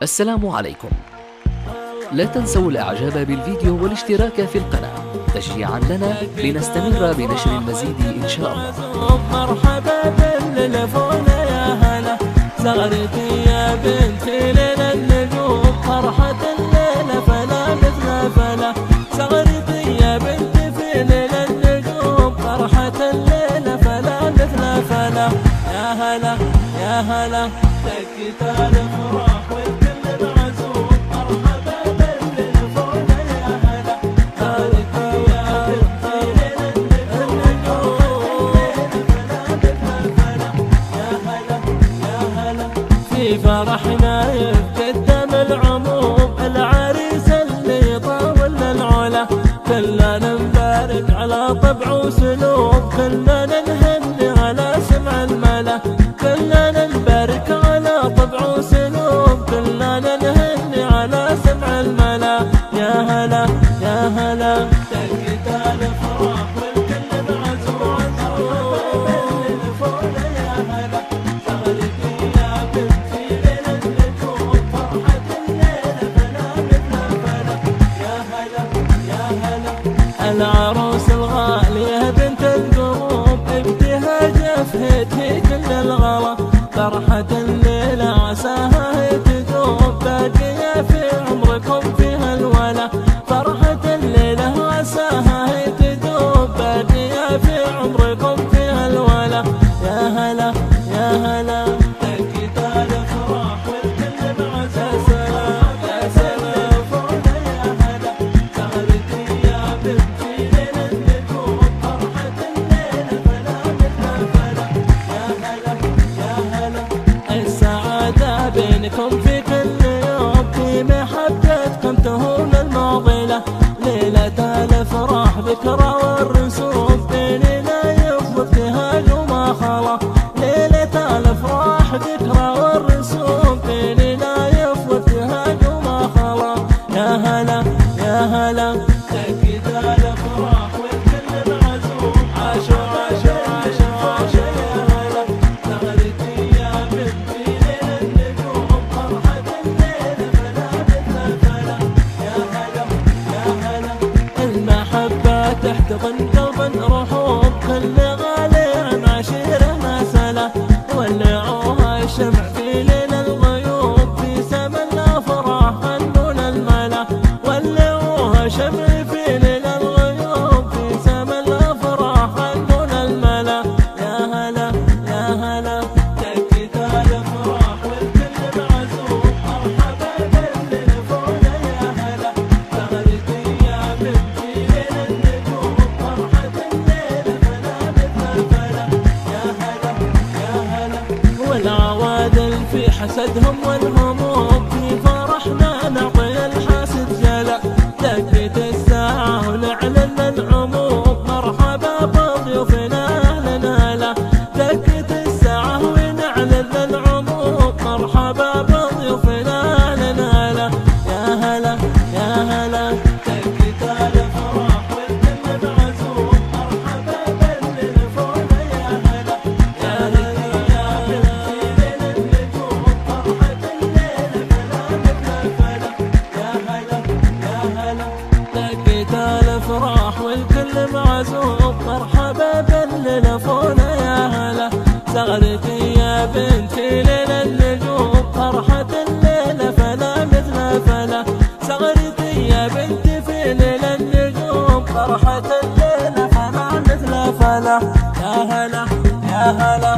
السلام عليكم. لا تنسوا الاعجاب بالفيديو والاشتراك في القناة تشجيعا لنا لنستمر بنشر المزيد ان شاء الله. مرحبا باللفونة يا هلا، زغرتي يا بنتي ليل النجوم، فرحة الليلة فلا مثل فلا، زغرتي يا بنتي في ليل النجوم، فرحة الليلة فلا مثل فلا. يا هلا يا هلا دقت الافراح والكل معزوم، مرحبا باللفونة يا هلا، زغرتي يا بنتي ليل النجوم، في فرحنا يتقدم العموم، العريس اللي طاول العلا، كلنا نبارك على طبع وسلوك، كلنا نهني على سمع الملا، كلنا نبارك على طبع وسلوك، كلنا نهني على سمع الملا. يا هلا يا هلا دقت الافراح والكل معزوم، باللفونة يا هلا، زغرتي يا بنتي ليل النجوم، فرحة الليلة فلا مثل فلا. يا هلا يا هلا العروس الغالية بنت القلوب، ابتهاجها في كل الغلا، فرحة الليلة عساها هي تدوم، باقية في عمركم فيها الولا، فرحة الليلة عساها هي تدوم، باقية في عمركم فيها الولا. يا هلا يا هلا دقت الافراح والكل معزوم، يا سلام فونا يا هلا، زغرتي يا بنتي ليل النجوم، فرحة الليلة فلا مثل فلا. يا هلا يا هلا السعادة بينكم في كل يوم، في محبتكم تهون المعضلة، ليلة الافراح ذكرى والرسوم، بيننا يفضل ابتهاج وما خلا، ليلة الافراح ذكرى والرسوم، بيننا يفضل ابتهاج وما خلا. يا هلا يا هلا دقت الافراح والكل معزوم، عاشوا عاشوا عاشوا عاشوا يا هلا، زغرتي يا بنتي ليل النجوم، فرحة الليلة فلا مثل فلا. يا هلا يا هلا المحبة تحتضن قلبا رحوم، كل غالي عن عشيره ما سلا، ولعوها الشمع في ليل الغيوم، في سما الافراح غنون الملا، ولعوها شمع في ليل الغيوم، في سما الافراح غنون الملا. يا هلا يا هلا دقت الافراح والكل معزوم، مرحبا باللفونة يا هلا، زغرتي يا بنتي ليل النجوم، فرحة الليلة فلا مثل فلا. يا هلا يا هلا والعوادل في حسدهم والهموم، في فرحنا نعطي الحاسد جلا، دقت الساعة ونعلن العموم، مرحبا بضيوفنا اهلا هلا، دقت الساعة ونعلن العموم، مرحبا بضيوفنا اهلا هلا. يا هلا يا هلا دقت الافراح والكل معزوم، مرحبا باللفونة يا هلا، يا هلا يا بنتي ليل النجوم، فرحة الليلة فلا مثل فلا. يا هلا يا هلا دقت الافراح والكل معزوم، مرحبا باللفونة يا هلا، زغرتي يا بنتي ليل النجوم، فرحة الليلة فلا مثل فلا، زغرتي يا بنتي في ليل النجوم، فرحة الليلة فلا مثل فلا. يا هلا يا هلا